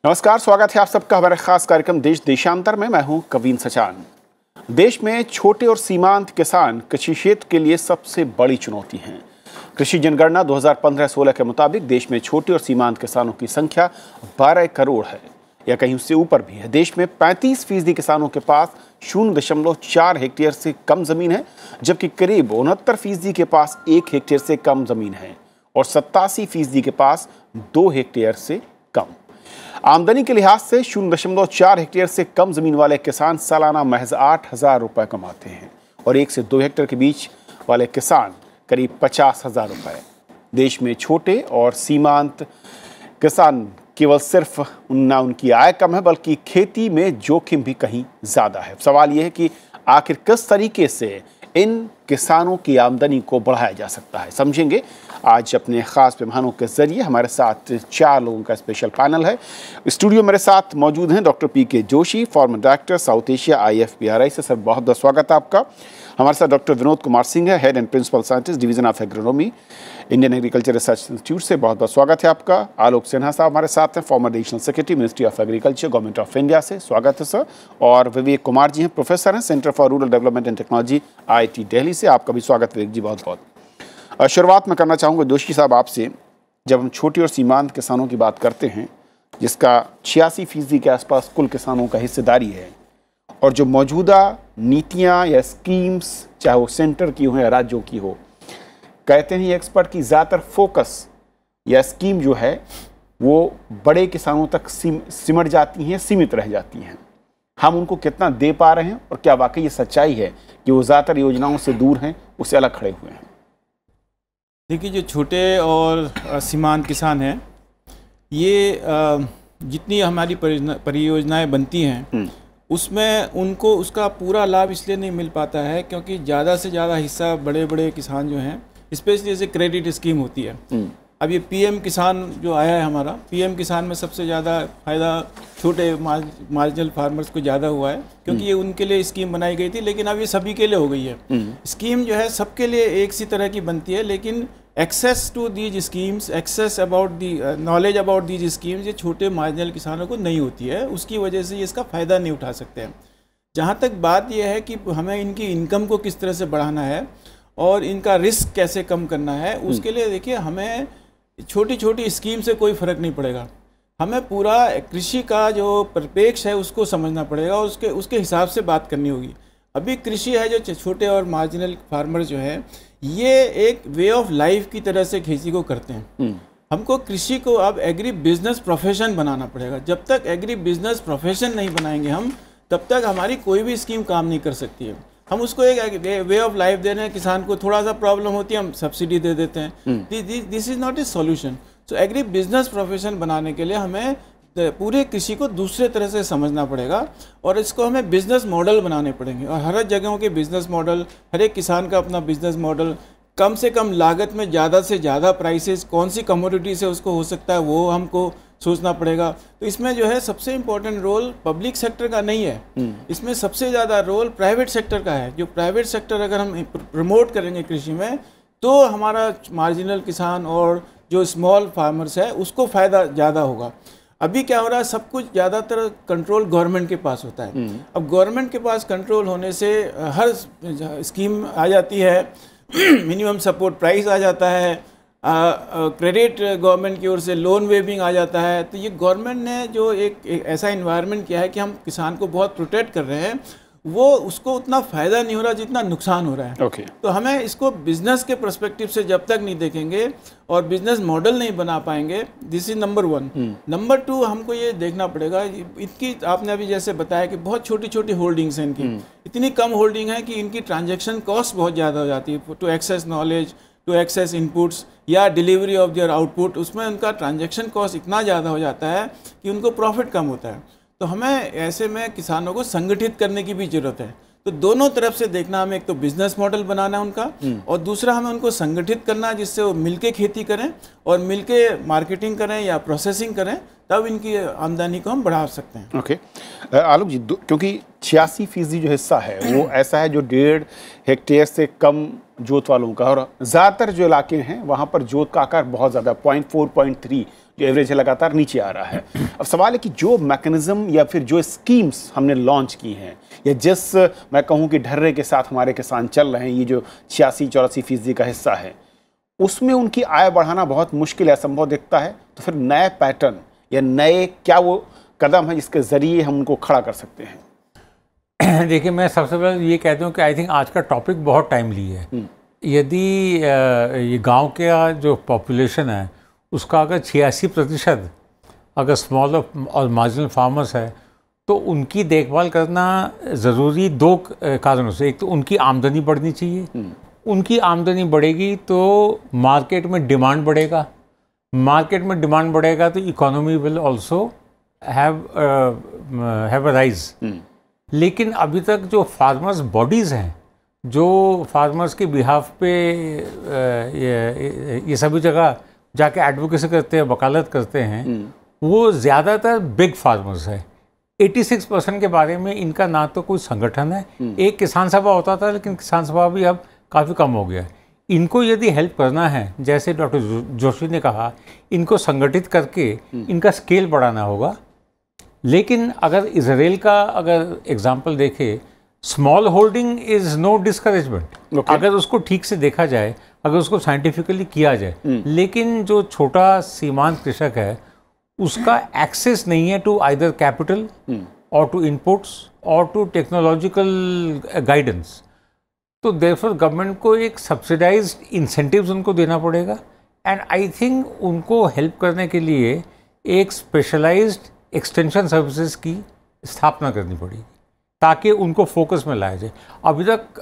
नमस्कार, स्वागत है आप सबका हमारे खास कार्यक्रम देश देशांतर में। मैं हूं कवीन सचान। देश में छोटे और सीमांत किसान कृषि क्षेत्र के लिए सबसे बड़ी चुनौती हैं। कृषि जनगणना 2015-16 के मुताबिक देश में छोटे और सीमांत किसानों की संख्या 12 करोड़ है या कहीं उससे ऊपर भी है। देश में 35% किसानों के पास 0.4 हेक्टेयर से कम जमीन है, जबकि करीब 69% के पास 1 हेक्टेयर से कम जमीन है और 87% के पास 2 हेक्टेयर से कम। आमदनी के लिहाज से 0.4 हेक्टेयर से कम जमीन वाले किसान सालाना महज 8,000 रुपये कमाते हैं और 1 से 2 हेक्टेयर के बीच वाले किसान करीब 50,000 रुपये। देश में छोटे और सीमांत किसान केवल सिर्फ ना उनकी आय कम है, बल्कि खेती में जोखिम भी कहीं ज़्यादा है। सवाल यह है कि आखिर किस तरीके से इन किसानों की आमदनी को बढ़ाया जा सकता है, समझेंगे आज अपने खास मेहमानों के जरिए। हमारे साथ 4 लोगों का स्पेशल पैनल है। स्टूडियो मेरे साथ मौजूद हैं doctor PK. Joshi, farmer director south Asia IFPRI से। सर बहुत बहुत स्वागत है आपका। हमारे साथ डॉक्टर विनोद कुमार सिंह है, head and principal scientist division of agronomy, Indian Agriculture Research Institute से। बहुत बहुत स्वागत है आपका। आलोक सिन्हा साहब हमारे साथ हैं, farmer additional secretary ministry of agriculture government of India से। स्वागत है सर। और विवेक कुमार जी हैं, प्रोफेसर हैं, centre for rural development and technology IIT Delhi से। आपका भी स्वागत विवेक जी, बहुत बहुत। शुरुआत में करना चाहूँगा जोशी साहब आपसे। जब हम छोटे और सीमांत किसानों की बात करते हैं, जिसका 86% के आसपास कुल किसानों का हिस्सेदारी है, और जो मौजूदा नीतियां या स्कीम्स, चाहे वो सेंटर की हो या राज्यों की हो, कहते हैं एक्सपर्ट की ज़्यादातर फोकस या स्कीम जो है वो बड़े किसानों तक सिमट जाती हैं, सीमित रह जाती हैं। हम उनको कितना दे पा रहे हैं और क्या वाकई ये सच्चाई है कि वो ज़्यादातर योजनाओं से दूर हैं, उससे अलग खड़े हुए हैं? देखिए, जो छोटे और सीमांत किसान हैं, ये जितनी हमारी परियोजनाएं बनती हैं उसमें उनको उसका पूरा लाभ इसलिए नहीं मिल पाता है क्योंकि ज़्यादा से ज़्यादा हिस्सा बड़े बड़े किसान जो हैं, स्पेशली जैसे क्रेडिट स्कीम होती है। अब ये PM किसान जो आया है हमारा, PM किसान में सबसे ज़्यादा फ़ायदा छोटे मार्जिनल फार्मर्स को ज़्यादा हुआ है क्योंकि ये उनके लिए स्कीम बनाई गई थी, लेकिन अब ये सभी के लिए हो गई है। स्कीम जो है सबके लिए एक सी तरह की बनती है, लेकिन access to these schemes, access about the knowledge about these schemes ये छोटे मार्जिनल किसानों को नहीं होती है। उसकी वजह से ये इसका फ़ायदा नहीं उठा सकते हैं। जहाँ तक बात यह है कि हमें इनकी इनकम को किस तरह से बढ़ाना है और इनका रिस्क कैसे कम करना है, उसके लिए देखिए हमें छोटी छोटी स्कीम से कोई फ़र्क नहीं पड़ेगा। हमें पूरा कृषि का जो परिप्रेक्ष्य है उसको समझना पड़ेगा और उसके हिसाब से बात करनी होगी। अभी कृषि है जो छोटे और मार्जिनल फार्मर जो है, ये एक वे ऑफ लाइफ की तरह से खेती को करते हैं। हमको कृषि को अब एग्री बिजनेस प्रोफेशन बनाना पड़ेगा। जब तक एग्री बिजनेस प्रोफेशन नहीं बनाएंगे हम, तब तक हमारी कोई भी स्कीम काम नहीं कर सकती है। हम उसको एक वे ऑफ लाइफ दे रहे हैं, किसान को थोड़ा सा प्रॉब्लम होती है हम सब्सिडी दे देते हैं। This is not a solution. So agri business profession बनाने के लिए हमें पूरे कृषि को दूसरे तरह से समझना पड़ेगा और इसको हमें बिजनेस मॉडल बनाने पड़ेंगे। और हर जगहों के बिजनेस मॉडल, हर एक किसान का अपना बिजनेस मॉडल, कम से कम लागत में ज़्यादा से ज़्यादा प्राइसेस, कौन सी कमोडिटी से उसको हो सकता है वो हमको सोचना पड़ेगा। तो इसमें जो है सबसे इम्पोर्टेंट रोल पब्लिक सेक्टर का नहीं है, इसमें सबसे ज़्यादा रोल प्राइवेट सेक्टर का है। जो प्राइवेट सेक्टर अगर हम प्रमोट करेंगे कृषि में, तो हमारा मार्जिनल किसान और जो स्मॉल फार्मर्स है उसको फ़ायदा ज़्यादा होगा। अभी क्या हो रहा है, सब कुछ ज़्यादातर कंट्रोल गवर्नमेंट के पास होता है। अब गवर्नमेंट के पास कंट्रोल होने से हर स्कीम आ जाती है, मिनिमम सपोर्ट प्राइस आ जाता है, क्रेडिट गवर्नमेंट की ओर से लोन वेविंग आ जाता है। तो ये गवर्नमेंट ने जो एक ऐसा इन्वायरमेंट किया है कि हम किसान को बहुत प्रोटेक्ट कर रहे हैं, वो उसको उतना फ़ायदा नहीं हो रहा जितना नुकसान हो रहा है। तो हमें इसको बिजनेस के पर्सपेक्टिव से जब तक नहीं देखेंगे और बिजनेस मॉडल नहीं बना पाएंगे, दिस इज नंबर 1। नंबर 2, हमको ये देखना पड़ेगा, इनकी आपने अभी जैसे बताया कि बहुत छोटी छोटी होल्डिंग्स हैं इनकी, इतनी कम होल्डिंग है कि इनकी ट्रांजेक्शन कॉस्ट बहुत ज़्यादा हो जाती है to access knowledge, to access inputs या डिलीवरी ऑफ देयर आउटपुट। उसमें उनका ट्रांजेक्शन कॉस्ट इतना ज़्यादा हो जाता है कि उनको प्रॉफिट कम होता है। तो हमें ऐसे में किसानों को संगठित करने की भी ज़रूरत है। तो दोनों तरफ से देखना, हमें एक तो बिजनेस मॉडल बनाना है उनका, और दूसरा हमें उनको संगठित करना है जिससे वो मिलके खेती करें और मिलके मार्केटिंग करें या प्रोसेसिंग करें, तब इनकी आमदनी को हम बढ़ा सकते हैं। ओके आलोक जी, क्योंकि 86% जो हिस्सा है वो ऐसा है जो 1.5 हेक्टेयर से कम जोत वालों का, और ज़्यादातर जो इलाके हैं वहाँ पर जोत का आकार बहुत ज़्यादा 0.4, 0.3 जो एवरेज है लगातार नीचे आ रहा है। अब सवाल है कि जो मैकेनिज्म या फिर जो स्कीम्स हमने लॉन्च की हैं, या जिस मैं कहूँ कि ढर्रे के साथ हमारे किसान चल रहे हैं, ये जो 86-84% का हिस्सा है, उसमें उनकी आय बढ़ाना बहुत मुश्किल है, असंभव दिखता है। तो फिर नए पैटर्न या नए क्या वो कदम है जिसके ज़रिए हम उनको खड़ा कर सकते हैं? देखिए, मैं सबसे पहले ये कहता हूँ कि आई थिंक आज का टॉपिक बहुत टाइमली है। यदि ये गांव का जो पॉपुलेशन है उसका अगर 86% अगर स्मॉल और मार्जिनल फार्मर्स है, तो उनकी देखभाल करना ज़रूरी 2 कारणों से। एक तो उनकी आमदनी बढ़नी चाहिए, उनकी आमदनी बढ़ेगी तो मार्केट में डिमांड बढ़ेगा, मार्केट में डिमांड बढ़ेगा तो economy will also have a rise. लेकिन अभी तक जो फार्मर्स बॉडीज़ हैं, जो फार्मर्स के बिहाफ पे ये सभी जगह जाके एडवोकेसी करते हैं, वकालत करते हैं, वो ज़्यादातर बिग फार्मर्स है। 86% के बारे में इनका ना तो कोई संगठन है। एक किसान सभा होता था, लेकिन किसान सभा भी अब काफ़ी कम हो गया है। इनको यदि हेल्प करना है, जैसे डॉक्टर जोशी ने कहा, इनको संगठित करके इनका स्केल बढ़ाना होगा। लेकिन अगर इजराइल का अगर एग्जाम्पल देखें, small holding is no discouragement, अगर उसको ठीक से देखा जाए, अगर उसको साइंटिफिकली किया जाए। लेकिन जो छोटा सीमांत कृषक है उसका एक्सेस नहीं है टू आइदर कैपिटल और टू इनपुट्स और टू टेक्नोलॉजिकल गाइडेंस। तो देयरफॉर गवर्नमेंट को एक सब्सिडाइज्ड इंसेंटिव्स उनको देना पड़ेगा। एंड आई थिंक उनको हेल्प करने के लिए एक स्पेशलाइज्ड एक्सटेंशन सर्विसेज की स्थापना करनी पड़ेगी ताकि उनको फोकस में लाया जाए।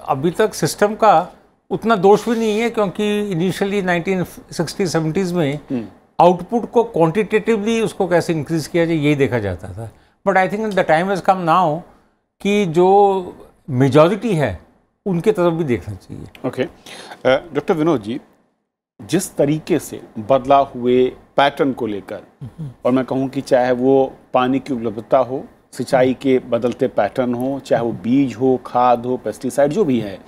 अभी तक सिस्टम का उतना दोष भी नहीं है, क्योंकि इनिशियली 1960-70s में आउटपुट को क्वांटिटेटिवली उसको कैसे इंक्रीज किया जाए यही देखा जाता था। But I think the time has come now कि जो मेजॉरिटी है उनके तरफ भी देखना चाहिए। ओके, डॉक्टर विनोद जी, जिस तरीके से बदला हुए पैटर्न को लेकर, और मैं कहूँ कि चाहे वो पानी की उपलब्धता हो, सिंचाई के बदलते पैटर्न हो, चाहे वो बीज हो, खाद हो, पेस्टिसाइड जो भी है,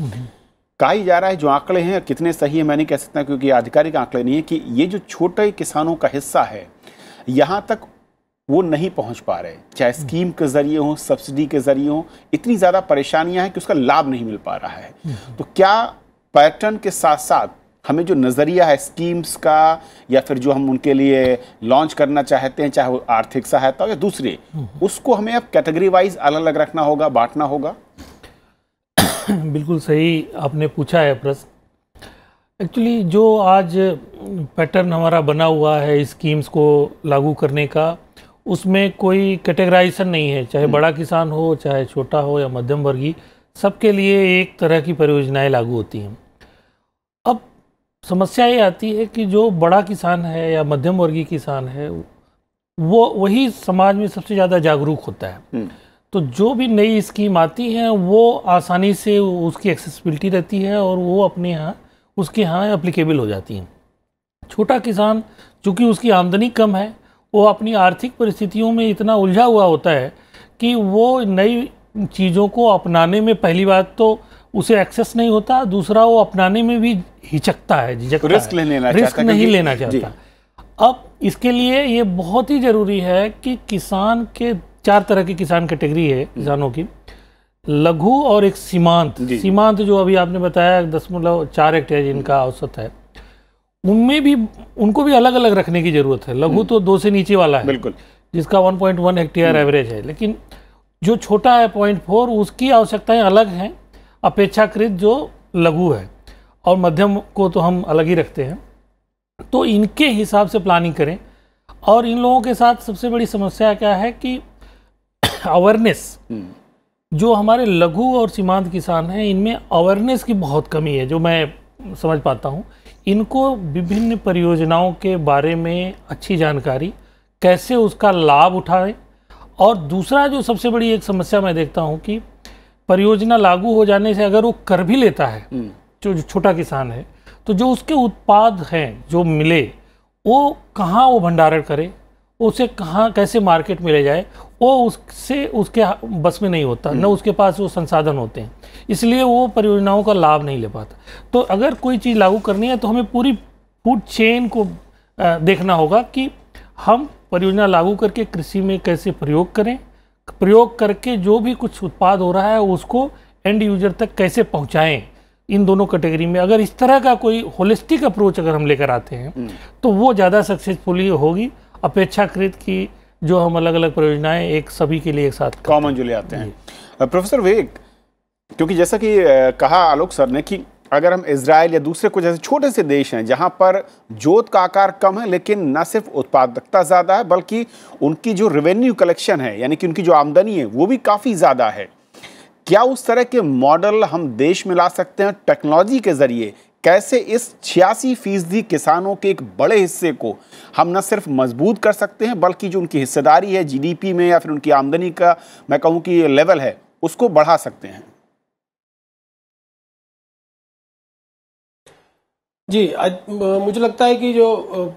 कहा जा रहा है, जो आंकड़े हैं कितने सही है मैं नहीं कह सकता क्योंकि आधिकारिक आंकड़े नहीं है, कि ये जो छोटे किसानों का हिस्सा है यहाँ तक वो नहीं पहुँच पा रहे, चाहे स्कीम के जरिए हो, सब्सिडी के जरिए हो, इतनी ज़्यादा परेशानियाँ हैं कि उसका लाभ नहीं मिल पा रहा है। तो क्या पैटर्न के साथ साथ हमें जो नज़रिया है स्कीम्स का, या फिर जो हम उनके लिए लॉन्च करना चाहते हैं, चाहे वो आर्थिक सहायता हो या दूसरे, उसको हमें अब कैटेगरी वाइज अलग अलग रखना होगा, बांटना होगा? बिल्कुल सही आपने पूछा है प्रश्न। एक्चुअली जो आज पैटर्न हमारा बना हुआ है स्कीम्स को लागू करने का, उसमें कोई कैटेगराइजेशन नहीं है, चाहे बड़ा किसान हो, चाहे छोटा हो या मध्यम वर्गीय, सबके लिए एक तरह की परियोजनाएं लागू होती हैं। अब समस्या ये आती है कि जो बड़ा किसान है या मध्यम वर्गीय किसान है, वो वही समाज में सबसे ज़्यादा जागरूक होता है। तो जो भी नई स्कीम आती है वो आसानी से उसकी एक्सेसिबिलिटी रहती है और वो अपने यहाँ उसके यहाँ एप्लीकेबल हो जाती हैं। छोटा किसान चूँकि उसकी आमदनी कम है, वो अपनी आर्थिक परिस्थितियों में इतना उलझा हुआ होता है कि वो नई चीज़ों को अपनाने में, पहली बात तो उसे एक्सेस नहीं होता, दूसरा वो अपनाने में भी हिचकता है, झिझकता है, रिस्क नहीं लेना चाहता। अब इसके लिए ये बहुत ही ज़रूरी है कि किसान के 4 तरह की किसान कैटेगरी है किसानों की, लघु और एक सीमांत। सीमांत जो अभी आपने बताया 0.4 हेक्टेयर जिनका औसत है, उनमें भी उनको भी अलग अलग रखने की ज़रूरत है। लघु तो 2 से नीचे वाला है, बिल्कुल, जिसका 1.1 हेक्टेयर एवरेज है, लेकिन जो छोटा है 0.4, उसकी आवश्यकताएं अलग हैं अपेक्षाकृत जो लघु है, और मध्यम को तो हम अलग ही रखते हैं। तो इनके हिसाब से प्लानिंग करें। और इन लोगों के साथ सबसे बड़ी समस्या क्या है कि अवेयरनेस, जो हमारे लघु और सीमांत किसान हैं, इनमें अवेयरनेस की बहुत कमी है, जो मैं समझ पाता हूँ। इनको विभिन्न परियोजनाओं के बारे में अच्छी जानकारी, कैसे उसका लाभ उठाएं। और दूसरा जो सबसे बड़ी एक समस्या मैं देखता हूँ कि परियोजना लागू हो जाने से अगर वो कर भी लेता है, जो छोटा किसान है, तो जो उसके उत्पाद हैं जो मिले, वो कहाँ वो भंडारण करे, उसे कहाँ कैसे मार्केट में ले जाए, वो उससे उसके बस में नहीं होता, न उसके पास वो संसाधन होते हैं, इसलिए वो परियोजनाओं का लाभ नहीं ले पाता। तो अगर कोई चीज़ लागू करनी है तो हमें पूरी फूड चेन को देखना होगा कि हम परियोजना लागू करके कृषि में कैसे प्रयोग करें, प्रयोग करके जो भी कुछ उत्पाद हो रहा है उसको एंड यूजर तक कैसे पहुंचाएं। इन दोनों कैटेगरी में अगर इस तरह का कोई होलिस्टिक अप्रोच अगर हम लेकर आते हैं तो वो ज़्यादा सक्सेसफुली होगी अपेक्षाकृत की जो हम अलग अलग परियोजनाएं एक सभी के लिए एक साथ कॉमन जो ले आते हैं। प्रोफेसर विवेक, क्योंकि जैसा कि कहा आलोक सर ने कि अगर हम इजराइल या दूसरे कुछ ऐसे छोटे से देश हैं जहां पर जोत का आकार कम है लेकिन न सिर्फ उत्पादकता ज़्यादा है बल्कि उनकी जो रेवेन्यू कलेक्शन है यानी कि उनकी जो आमदनी है वो भी काफ़ी ज़्यादा है, क्या उस तरह के मॉडल हम देश में ला सकते हैं? टेक्नोलॉजी के ज़रिए कैसे इस 86% किसानों के एक बड़े हिस्से को हम न सिर्फ मजबूत कर सकते हैं बल्कि जो उनकी हिस्सेदारी है जीडीपी में या फिर उनकी आमदनी का मैं कहूँ कि लेवल है उसको बढ़ा सकते हैं? जी, मुझे लगता है कि जो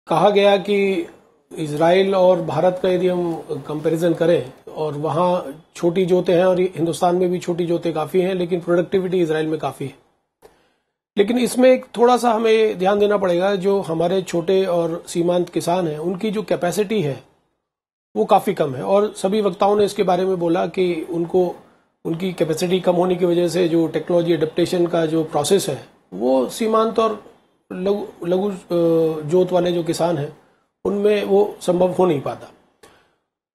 कहा गया कि इजराइल और भारत का यदि हम कंपैरिजन करें और वहाँ छोटी जोतें हैं और हिंदुस्तान में भी छोटी जोतें काफ़ी हैं लेकिन प्रोडक्टिविटी इजराइल में काफ़ी है। लेकिन इसमें एक थोड़ा सा हमें ध्यान देना पड़ेगा, जो हमारे छोटे और सीमांत किसान हैं उनकी जो कैपेसिटी है वो काफ़ी कम है और सभी वक्ताओं ने इसके बारे में बोला कि उनकी कैपेसिटी कम होने की वजह से जो टेक्नोलॉजी एडेप्टेशन का जो प्रोसेस है वो सीमांत और लघु जोत वाले जो किसान हैं उनमें वो संभव हो नहीं पाता।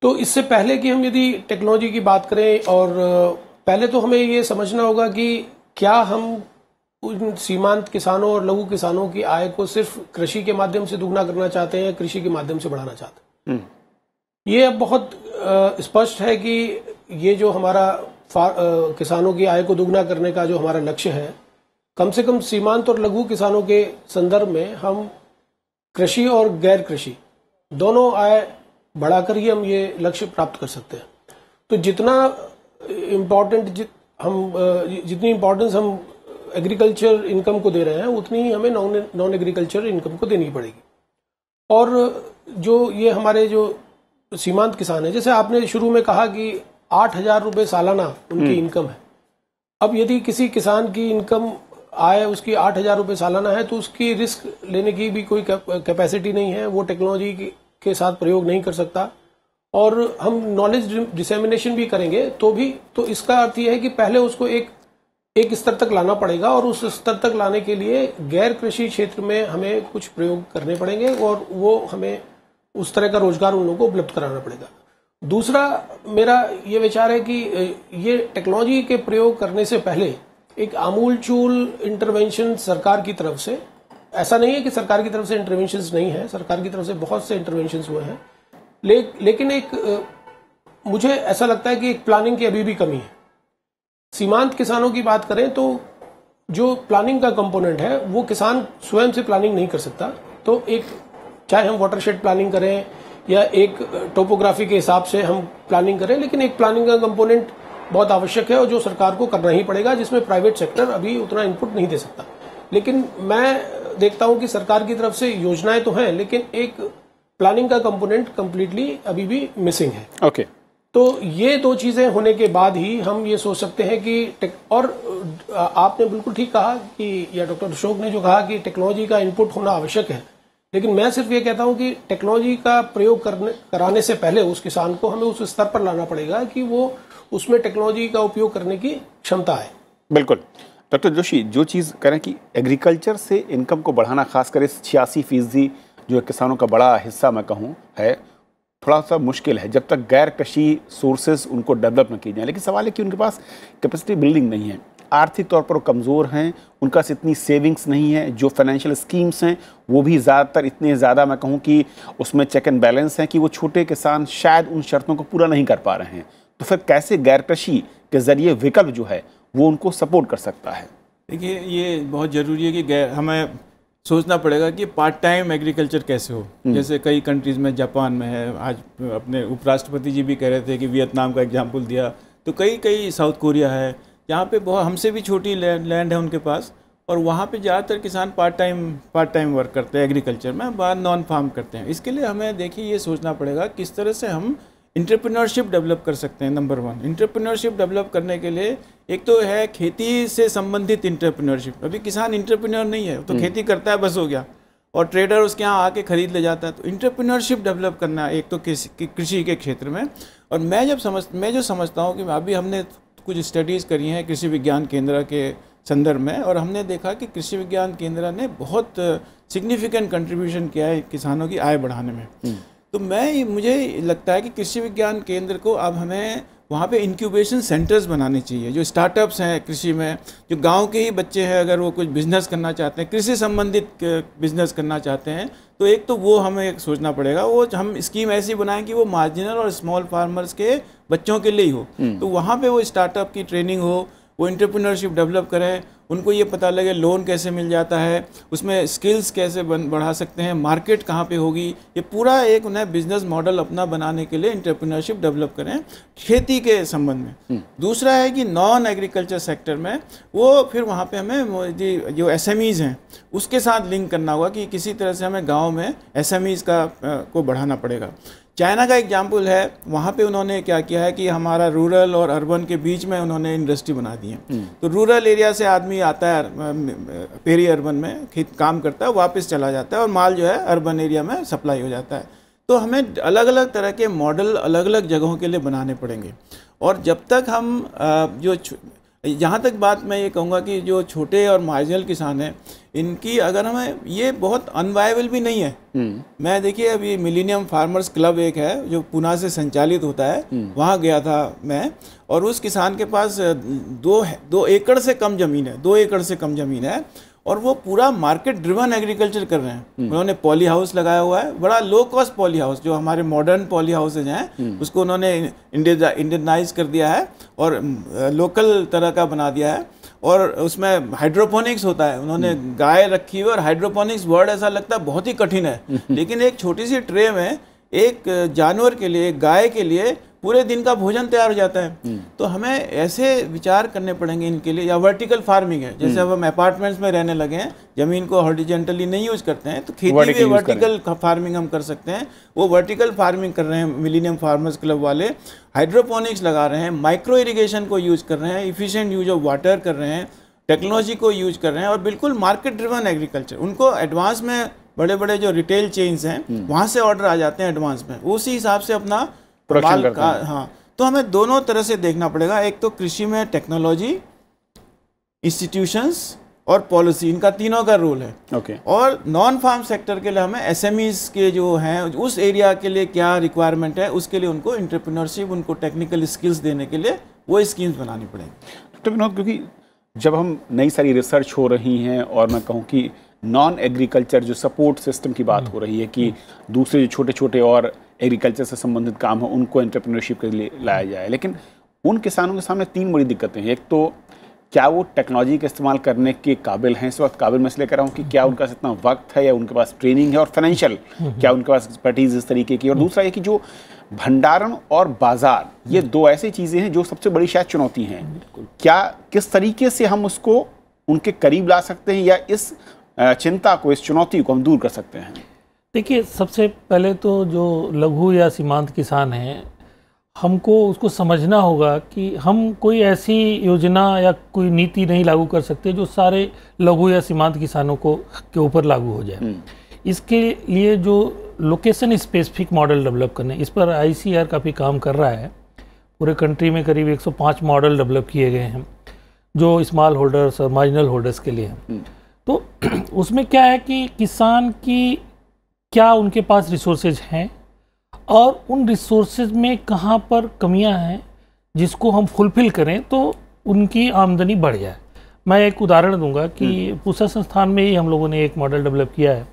तो इससे पहले कि हम यदि टेक्नोलॉजी की बात करें और पहले तो हमें ये समझना होगा कि क्या हम उन सीमांत किसानों और लघु किसानों की आय को सिर्फ कृषि के माध्यम से दुगना करना चाहते हैं या कृषि के माध्यम से बढ़ाना चाहते हैं। ये अब बहुत स्पष्ट है कि ये जो हमारा किसानों की आय को दुगना करने का जो हमारा लक्ष्य है, कम से कम सीमांत और लघु किसानों के संदर्भ में हम कृषि और गैर कृषि दोनों आय बढ़ाकर ही हम ये लक्ष्य प्राप्त कर सकते हैं। तो जितना जितनी इम्पोर्टेंस हम एग्रीकल्चर इनकम को दे रहे हैं उतनी ही हमें नॉन एग्रीकल्चर इनकम को देनी पड़ेगी। और जो ये हमारे जो सीमांत किसान है, जैसे आपने शुरू में कहा कि 8,000 रुपये सालाना उनकी इनकम है। अब यदि किसी किसान की इनकम आय उसकी 8,000 रुपये सालाना है तो उसकी रिस्क लेने की भी कोई कैपेसिटी नहीं है, वो टेक्नोलॉजी के साथ प्रयोग नहीं कर सकता। और हम नॉलेज डिसेमिनेशन भी करेंगे तो इसका अर्थ यह है कि पहले उसको एक स्तर तक लाना पड़ेगा और उस स्तर तक लाने के लिए गैर कृषि क्षेत्र में हमें कुछ प्रयोग करने पड़ेंगे और वो हमें उस तरह का रोजगार उन लोगों को उपलब्ध कराना पड़ेगा। दूसरा मेरा ये विचार है कि ये टेक्नोलॉजी के प्रयोग करने से पहले एक आमूलचूल इंटरवेंशन सरकार की तरफ से, ऐसा नहीं है कि सरकार की तरफ से इंटरवेंशंस नहीं है, सरकार की तरफ से बहुत से इंटरवेंशंस हुए हैं, लेकिन मुझे ऐसा लगता है कि एक प्लानिंग की अभी भी कमी है। सीमांत किसानों की बात करें तो जो प्लानिंग का कंपोनेंट है वो किसान स्वयं से प्लानिंग नहीं कर सकता। तो चाहे हम वाटरशेड प्लानिंग करें या एक टोपोग्राफी के हिसाब से हम प्लानिंग करें, लेकिन एक प्लानिंग का कंपोनेंट बहुत आवश्यक है और जो सरकार को करना ही पड़ेगा, जिसमें प्राइवेट सेक्टर अभी उतना इनपुट नहीं दे सकता। लेकिन मैं देखता हूं कि सरकार की तरफ से योजनाएं तो हैं लेकिन एक प्लानिंग का कंपोनेंट कंप्लीटली अभी भी मिसिंग है। ओके। तो ये दो चीजें होने के बाद ही हम ये सोच सकते हैं कि और आपने बिल्कुल ठीक कहा कि, या डॉक्टर अशोक ने जो कहा कि टेक्नोलॉजी का इनपुट होना आवश्यक है, लेकिन मैं सिर्फ ये कहता हूं कि टेक्नोलॉजी का प्रयोग कराने से पहले उस किसान को हमें उस स्तर पर लाना पड़ेगा कि वो उसमें टेक्नोलॉजी का उपयोग करने की क्षमता है। बिल्कुल डॉक्टर जोशी, जो चीज़ करें कि एग्रीकल्चर से इनकम को बढ़ाना, खासकर इस 86% जो किसानों का बड़ा हिस्सा मैं कहूँ है, थोड़ा सा मुश्किल है जब तक गैर कृषि सोर्सेज उनको डेवलप न की जाए। लेकिन सवाल है कि उनके पास कैपेसिटी बिल्डिंग नहीं है, आर्थिक तौर पर वो कमज़ोर हैं, उनका इतनी सेविंग्स नहीं है, जो फाइनेंशियल स्कीम्स हैं वो भी ज़्यादातर इतने ज़्यादा मैं कहूँ कि उसमें चेक एंड बैलेंस है कि वो छोटे किसान शायद उन शर्तों को पूरा नहीं कर पा रहे हैं। तो फिर कैसे गैर कृषि के ज़रिए विकल्प जो है वो उनको सपोर्ट कर सकता है? देखिए, ये बहुत ज़रूरी है कि हमें सोचना पड़ेगा कि पार्ट टाइम एग्रीकल्चर कैसे हो। जैसे कई कंट्रीज़ में, जापान में है, आज अपने उपराष्ट्रपति जी भी कह रहे थे कि वियतनाम का एग्जाम्पल दिया, तो कई साउथ कोरिया है जहाँ पे बहुत हमसे भी छोटी लैंड है उनके पास, और वहाँ पे ज़्यादातर किसान पार्ट टाइम वर्क करते हैं एग्रीकल्चर में, बाहर नॉन फार्म करते हैं। इसके लिए हमें देखिए ये सोचना पड़ेगा किस तरह से हम एंटरप्रेन्योरशिप डेवलप कर सकते हैं। नंबर 1 एंटरप्रेन्योरशिप डेवलप करने के लिए एक तो है खेती से संबंधित एंटरप्रेन्योरशिप। अभी किसान एंटरप्रेन्योर नहीं है, तो खेती करता है बस हो गया। और ट्रेडर उसके यहाँ आके ख़रीद ले जाता है। तो इंटरप्रेन्योरशिप डेवलप करना एक तो कृषि के क्षेत्र में। और मैं जो समझता हूँ कि अभी हमने कुछ स्टडीज़ करी हैं कृषि विज्ञान केंद्र के संदर्भ में, और हमने देखा कि कृषि विज्ञान केंद्र ने बहुत सिग्निफिकेंट कंट्रीब्यूशन किया है किसानों की आय बढ़ाने में। तो मुझे लगता है कि कृषि विज्ञान केंद्र को अब हमें वहाँ पे इंक्यूबेशन सेंटर्स बनाने चाहिए। जो स्टार्टअप्स हैं कृषि में, जो गांव के ही बच्चे हैं, अगर वो कुछ बिज़नेस करना चाहते हैं, कृषि संबंधित बिज़नेस करना चाहते हैं, तो एक तो वो हमें एक सोचना पड़ेगा, वो हम स्कीम ऐसी बनाएं कि वो मार्जिनल और स्मॉल फार्मर्स के बच्चों के लिए ही हो। तो वहाँ पे वो स्टार्टअप की ट्रेनिंग हो, वो एंटरप्रेन्योरशिप डेवलप करें, उनको ये पता लगे लोन कैसे मिल जाता है, उसमें स्किल्स कैसे बढ़ा सकते हैं, मार्केट कहाँ पे होगी, ये पूरा एक उन्हें बिजनेस मॉडल अपना बनाने के लिए एंटरप्रेन्योरशिप डेवलप करें खेती के संबंध में। दूसरा है कि नॉन एग्रीकल्चर सेक्टर में वो फिर वहाँ पे हमें जो एसएमईज हैं उसके साथ लिंक करना होगा कि किसी तरह से हमें गाँव में एसएमईज को बढ़ाना पड़ेगा। चाइना का एग्जाम्पल है, वहाँ पे उन्होंने क्या किया है कि हमारा रूरल और अर्बन के बीच में उन्होंने इंडस्ट्री बना दी है। तो रूरल एरिया से आदमी आता है पेरी अर्बन में काम करता है, वापस चला जाता है और माल जो है अर्बन एरिया में सप्लाई हो जाता है। तो हमें अलग अलग तरह के मॉडल अलग अलग जगहों के लिए बनाने पड़ेंगे। और जब तक हम यहाँ तक बात मैं ये कहूँगा कि जो छोटे और मार्जिनल किसान हैं, इनकी अगर हमें ये बहुत अनवायबल भी नहीं है। मैं देखिए अभी मिलेनियम फार्मर्स क्लब एक है जो पुणे से संचालित होता है, वहाँ गया था मैं, और उस किसान के पास 2 एकड़ से कम ज़मीन है, 2 एकड़ से कम ज़मीन है, और वो पूरा मार्केट ड्रिवन एग्रीकल्चर कर रहे हैं। उन्होंने पॉली हाउस लगाया हुआ है, बड़ा लो कॉस्ट पॉली हाउस, जो हमारे मॉडर्न पॉली हाउसेज हैं उसको उन्होंने इंडियनाइज कर दिया है और लोकल तरह का बना दिया है। और उसमें हाइड्रोपोनिक्स होता है, उन्होंने गाय रखी हुई, और हाइड्रोपोनिक्स वर्ड ऐसा लगता है बहुत ही कठिन है, लेकिन एक छोटी सी ट्रे में एक जानवर के लिए, एक गाय के लिए पूरे दिन का भोजन तैयार हो जाता है। तो हमें ऐसे विचार करने पड़ेंगे इनके लिए। या वर्टिकल फार्मिंग है, जैसे अब हम अपार्टमेंट्स में रहने लगे हैं, जमीन को हॉरिजॉन्टली नहीं यूज करते हैं, तो खेती में वर्टिकल फार्मिंग हम कर सकते हैं। वो वर्टिकल फार्मिंग कर रहे हैं मिलेनियम फार्मर्स क्लब वाले, हाइड्रोपोनिक्स लगा रहे हैं, माइक्रो इरिगेशन को यूज कर रहे हैं, इफिशिएंट यूज ऑफ वाटर कर रहे हैं, टेक्नोलॉजी को यूज कर रहे हैं, और बिल्कुल मार्केट ड्रिवन एग्रीकल्चर। उनको एडवांस में बड़े बड़े जो रिटेल चेन्स हैं वहाँ से ऑर्डर आ जाते हैं एडवांस में, उसी हिसाब से अपना माल का। हाँ, तो हमें दोनों तरह से देखना पड़ेगा। एक तो कृषि में टेक्नोलॉजी, इंस्टीट्यूशंस और पॉलिसी, इनका तीनों का रोल है। और नॉन फार्म सेक्टर के लिए हमें एसएमईज के जो हैं उस एरिया के लिए क्या रिक्वायरमेंट है, उसके लिए उनको एंटरप्रेन्योरशिप, उनको टेक्निकल स्किल्स देने के लिए वो स्कीम्स बनानी पड़ेंगी। तो विनोद, क्योंकि जब हम नई सारी रिसर्च हो रही हैं, और मैं कहूँ कि नॉन एग्रीकल्चर जो सपोर्ट सिस्टम की बात हो रही है कि दूसरे जो छोटे छोटे और एग्रीकल्चर से संबंधित काम हो उनको एंटरप्रेन्योरशिप के लिए लाया जाए, लेकिन उन किसानों के सामने 3 बड़ी दिक्कतें हैं। एक तो क्या वो टेक्नोलॉजी का इस्तेमाल करने के काबिल हैं इस वक्त? काबिल मैं इसलिए कह रहा हूँ कि क्या उनका इतना वक्त है, या उनके पास ट्रेनिंग है, और फाइनेंशियल क्या उनके पास एक्सपर्टीज इस तरीके की। और दूसरा ये कि जो भंडारण और बाजार, ये 2 ऐसी चीज़ें हैं जो सबसे बड़ी शायद चुनौती हैं। क्या किस तरीके से हम उसको उनके करीब ला सकते हैं, या इस चिंता को, इस चुनौती को हम दूर कर सकते हैं? देखिए, सबसे पहले तो जो लघु या सीमांत किसान हैं, हमको उसको समझना होगा कि हम कोई ऐसी योजना या कोई नीति नहीं लागू कर सकते जो सारे लघु या सीमांत किसानों के ऊपर लागू हो जाए। इसके लिए जो लोकेशन स्पेसिफिक मॉडल डेवलप करने, इस पर ICAR काफ़ी काम कर रहा है। पूरे कंट्री में करीब 105 मॉडल डेवलप किए गए हैं जो स्मॉल होल्डर्स और मार्जिनल होल्डर्स के लिए हैं। तो उसमें क्या है कि किसान की क्या उनके पास रिसोर्सेज हैं, और उन रिसोर्सेज में कहाँ पर कमियां हैं जिसको हम फुलफिल करें तो उनकी आमदनी बढ़ जाए। मैं एक उदाहरण दूंगा कि पूसा संस्थान में ही हम लोगों ने एक मॉडल डेवलप किया है।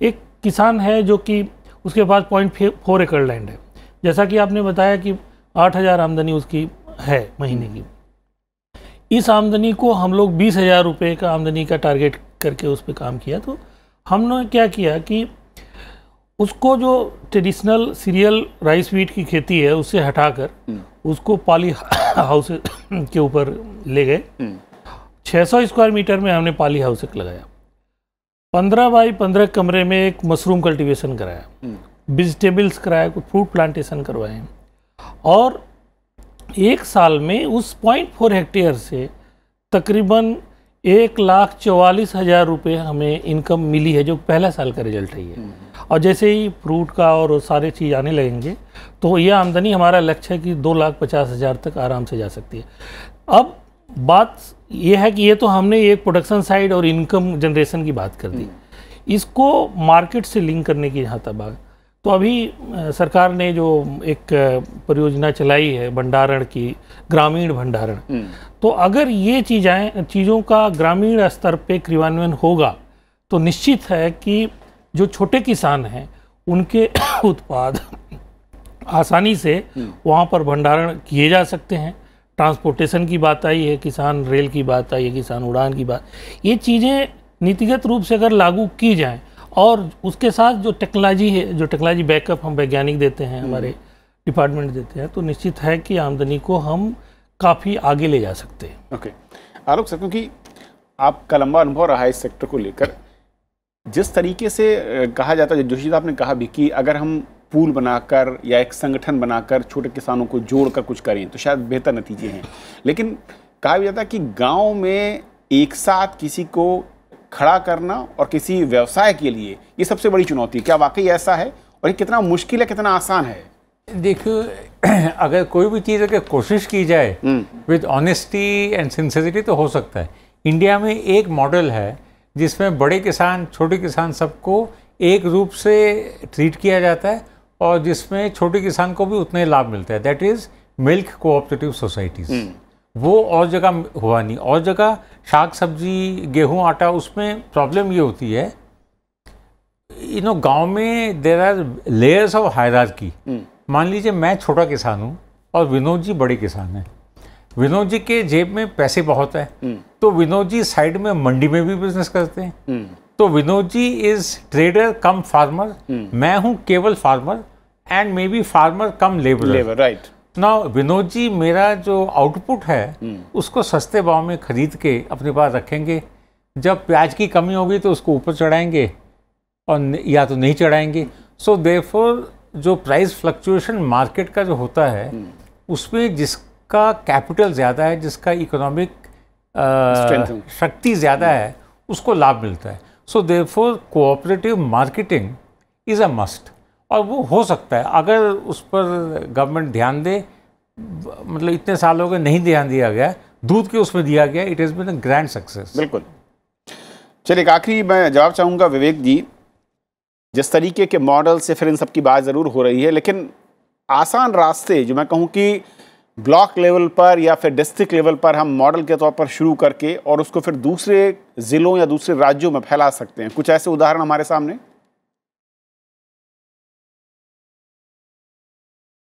एक किसान है जो कि उसके पास 0.4 एकड़ लैंड है। जैसा कि आपने बताया कि 8,000 आमदनी उसकी है महीने की। इस आमदनी को हम लोग 20,000 रुपये का आमदनी का टारगेट करके उस पर काम किया। तो हमने क्या किया कि उसको जो ट्रेडिशनल सीरियल राइस व्हीट की खेती है उससे हटाकर उसको पॉली हाउस के ऊपर ले गए। 600 स्क्वायर मीटर में हमने पॉली हाउस लगाया। 15 बाई 15 कमरे में एक मशरूम कल्टीवेशन कराया, वेजिटेबल्स कराया, कुछ फ्रूट प्लांटेशन करवाए, और 1 साल में उस 0.4 हेक्टेयर से तकरीबन 1,44,000 रुपये हमें इनकम मिली है, जो पहला साल का रिजल्ट रही है। और जैसे ही फ्रूट का और सारे चीज़ आने लगेंगे तो ये आमदनी हमारा लक्ष्य है कि 2,50,000 तक आराम से जा सकती है। अब बात ये है कि ये तो हमने एक प्रोडक्शन साइड और इनकम जनरेशन की बात कर दी, इसको मार्केट से लिंक करने की जहाँ तक बात, तो अभी सरकार ने जो एक परियोजना चलाई है भंडारण की, ग्रामीण भंडारण, तो अगर ये चीज़ों का ग्रामीण स्तर पे क्रियान्वयन होगा तो निश्चित है कि जो छोटे किसान हैं उनके उत्पाद आसानी से वहाँ पर भंडारण किए जा सकते हैं। ट्रांसपोर्टेशन की बात आई है, किसान रेल की बात आई है, किसान उड़ान की बात, ये चीज़ें नीतिगत रूप से अगर लागू की जाएं और उसके साथ जो टेक्नोलॉजी है, जो टेक्नोलॉजी बैकअप हम वैज्ञानिक देते हैं, हमारे डिपार्टमेंट देते हैं, तो निश्चित है कि आमदनी को हम काफ़ी आगे ले जा सकते हैं। ओके आलोक सर, क्योंकि आपका लंबा अनुभव रहा है इस सेक्टर को लेकर, जिस तरीके से कहा जाता है, जोशी साहब ने कहा भी कि अगर हम पूल बनाकर या एक संगठन बनाकर छोटे किसानों को जोड़कर कुछ करें तो शायद बेहतर नतीजे हैं, लेकिन कहा भी जाता है कि गांव में एक साथ किसी को खड़ा करना और किसी व्यवसाय के लिए ये सबसे बड़ी चुनौती, क्या वाकई ऐसा है और ये कितना मुश्किल है, कितना आसान है? देखो, अगर कोई भी चीज़ अगर कोशिश की जाए विद ऑनेस्टी एंड सिंसियरिटी तो हो सकता है। इंडिया में एक मॉडल है जिसमें बड़े किसान छोटे किसान सबको एक रूप से ट्रीट किया जाता है और जिसमें छोटे किसान को भी उतने लाभ मिलते हैं, that is milk cooperative societies. वो और जगह हुआ नहीं, और जगह शाक सब्जी गेहूं आटा, उसमें प्रॉब्लम ये होती है, गांव में there are layers of hierarchy. मान लीजिए मैं छोटा किसान हूँ और विनोद जी बड़े किसान हैं, विनोद जी के जेब में पैसे बहुत है, तो विनोद जी साइड में मंडी में भी बिजनेस करते हैं, तो Vinod ji is trader come farmer, मैं हूँ केवल farmer and may be farmer come labour, right. ना विनोद जी मेरा जो आउटपुट है उसको सस्ते भाव में खरीद के अपने पास रखेंगे, जब प्याज की कमी होगी तो उसको ऊपर चढ़ाएंगे और या तो नहीं चढ़ाएंगे। सो देयरफॉर जो प्राइस फ्लक्चुएशन मार्केट का जो होता है उसमें जिसका कैपिटल ज़्यादा है, जिसका इकोनॉमिक शक्ति ज़्यादा है, उसको लाभ मिलता है। So therefore cooperative marketing is a must, और वो हो सकता है अगर उस पर गवर्नमेंट ध्यान दे। मतलब इतने सालों के नहीं ध्यान दिया गया, दूध के उसमें दिया गया, it has been a grand success. बिल्कुल। चलिए एक आखिरी मैं जवाब चाहूँगा विवेक जी, जिस तरीके के मॉडल से फिर इन सब की बात ज़रूर हो रही है, लेकिन आसान रास्ते जो मैं कहूँ कि ब्लॉक लेवल पर या फिर डिस्ट्रिक्ट लेवल पर हम मॉडल के तौर पर शुरू करके और उसको फिर दूसरे ज़िलों या दूसरे राज्यों में फैला सकते हैं, कुछ ऐसे उदाहरण हमारे सामने?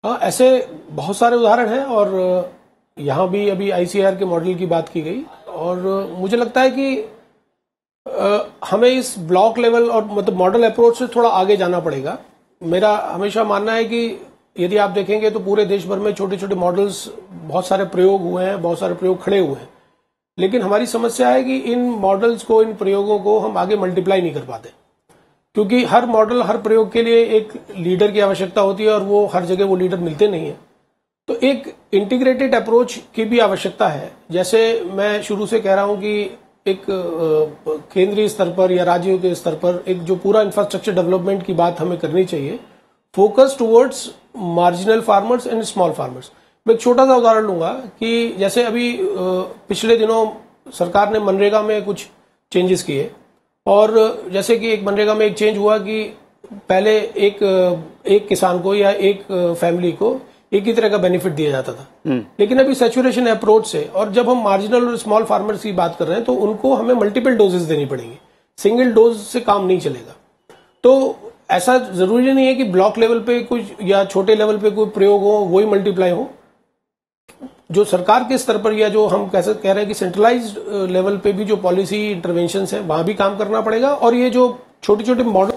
हाँ, ऐसे बहुत सारे उदाहरण हैं और यहाँ भी अभी ICAR के मॉडल की बात की गई, और मुझे लगता है कि हमें इस ब्लॉक लेवल और मतलब मॉडल अप्रोच से थोड़ा आगे जाना पड़ेगा। मेरा हमेशा मानना है कि यदि आप देखेंगे तो पूरे देश भर में छोटे छोटे मॉडल्स, बहुत सारे प्रयोग हुए हैं, बहुत सारे प्रयोग खड़े हुए हैं, लेकिन हमारी समस्या है कि इन मॉडल्स को, इन प्रयोगों को हम आगे मल्टीप्लाई नहीं कर पाते, क्योंकि हर मॉडल, हर प्रयोग के लिए एक लीडर की आवश्यकता होती है और वो हर जगह वो लीडर मिलते नहीं है। तो एक इंटीग्रेटेड अप्रोच की भी आवश्यकता है। जैसे मैं शुरू से कह रहा हूं कि एक केंद्रीय स्तर पर या राज्यों के स्तर पर एक जो पूरा इंफ्रास्ट्रक्चर डेवलपमेंट की बात हमें करनी चाहिए, focus towards marginal farmers and small farmers. मैं एक छोटा सा उदाहरण लूंगा कि जैसे अभी पिछले दिनों सरकार ने मनरेगा में कुछ चेंजेस किए, और जैसे कि एक मनरेगा में एक चेंज हुआ कि पहले एक किसान को या एक फैमिली को एक ही तरह का बेनिफिट दिया जाता था, लेकिन अभी सैचुरेशन अप्रोच से, और जब हम मार्जिनल और स्मॉल फार्मर्स की बात कर रहे हैं तो उनको हमें मल्टीपल डोजेस देनी पड़ेंगी, सिंगल डोज से काम नहीं चलेगा। तो ऐसा जरूरी नहीं है कि ब्लॉक लेवल पे कुछ या छोटे लेवल पे कोई प्रयोग हो वही मल्टीप्लाई हो। जो सरकार के स्तर पर या जो हम कैसे कह रहे हैं कि सेंट्रलाइज्ड लेवल पे भी जो पॉलिसी इंटरवेंशंस है वहां भी काम करना पड़ेगा, और ये जो छोटे छोटे मॉडल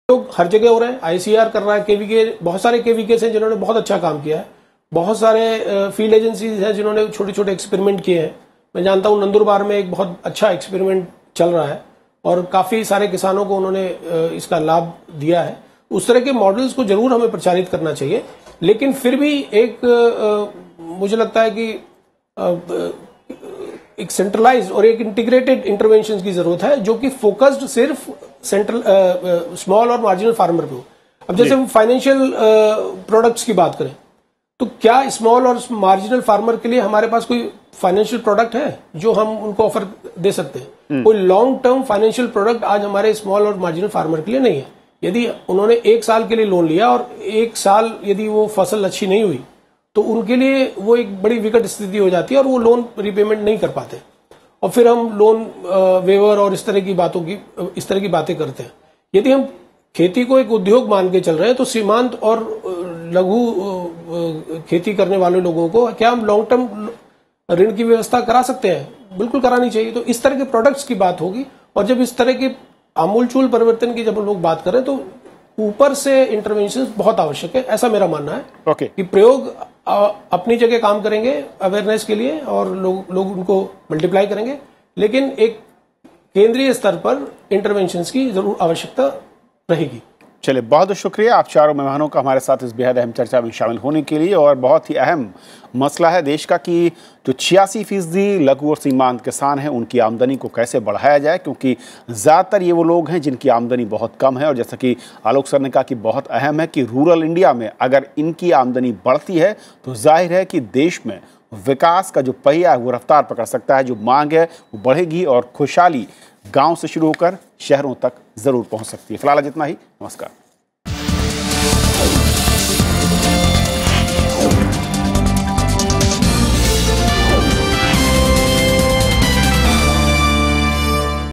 लोग हर जगह हो रहे हैं, ICAR कर रहा है, केवीके, बहुत सारे केवीकेस हैं जिन्होंने बहुत अच्छा काम किया है, बहुत सारे फील्ड एजेंसीज हैं जिन्होंने छोटे छोटे एक्सपेरिमेंट किए हैं। मैं जानता हूं नंदुरबार में एक बहुत अच्छा एक्सपेरिमेंट चल रहा है और काफी सारे किसानों को उन्होंने इसका लाभ दिया है। उस तरह के मॉडल्स को जरूर हमें प्रचारित करना चाहिए, लेकिन फिर भी एक मुझे लगता है कि एक सेंट्रलाइज और एक इंटीग्रेटेड इंटरवेंशन की जरूरत है, जो कि फोकस्ड सिर्फ सेंट्रल स्मॉल और मार्जिनल फार्मर पे हो। अब जैसे हम फाइनेंशियल प्रोडक्ट्स की बात करें, तो क्या स्मॉल और मार्जिनल फार्मर के लिए हमारे पास कोई फाइनेंशियल प्रोडक्ट है जो हम उनको ऑफर दे सकते हैं? कोई लॉन्ग टर्म फाइनेंशियल प्रोडक्ट आज हमारे स्मॉल और मार्जिनल फार्मर के लिए नहीं है। यदि उन्होंने 1 साल के लिए लोन लिया और 1 साल यदि वो फसल अच्छी नहीं हुई, तो उनके लिए वो एक बड़ी विकट स्थिति हो जाती है और वो लोन रिपेमेंट नहीं कर पाते, और फिर हम लोन वेवर और इस तरह की बातें करते हैं। यदि हम खेती को एक उद्योग मान के चल रहे हैं, तो सीमांत और लघु खेती करने वाले लोगों को क्या हम लॉन्ग टर्म ऋण की व्यवस्था करा सकते हैं? बिल्कुल करानी चाहिए। तो इस तरह के प्रोडक्ट्स की बात होगी, और जब इस तरह के आमूलचूल परिवर्तन की जब हम लोग बात करें, तो ऊपर से इंटरवेंशन बहुत आवश्यक है, ऐसा मेरा मानना है। कि प्रयोग अपनी जगह काम करेंगे अवेयरनेस के लिए, और लोग उनको मल्टीप्लाई करेंगे, लेकिन एक केंद्रीय स्तर पर इंटरवेंशन की जरूर आवश्यकता रहेगी। चलिए, बहुत शुक्रिया आप चारों मेहमानों का हमारे साथ इस बेहद अहम चर्चा में शामिल होने के लिए। और बहुत ही अहम मसला है देश का कि जो 86% लघु और सीमांत किसान हैं, उनकी आमदनी को कैसे बढ़ाया जाए, क्योंकि ज़्यादातर ये वो लोग हैं जिनकी आमदनी बहुत कम है। और जैसा कि आलोक सर ने कहा कि बहुत अहम है कि रूरल इंडिया में अगर इनकी आमदनी बढ़ती है, तो जाहिर है कि देश में विकास का जो पहिया है वो रफ्तार पकड़ सकता है, जो मांग है वो बढ़ेगी और खुशहाली गांव से शुरू होकर शहरों तक जरूर पहुंच सकती है। फिलहाल इतना ही, नमस्कार।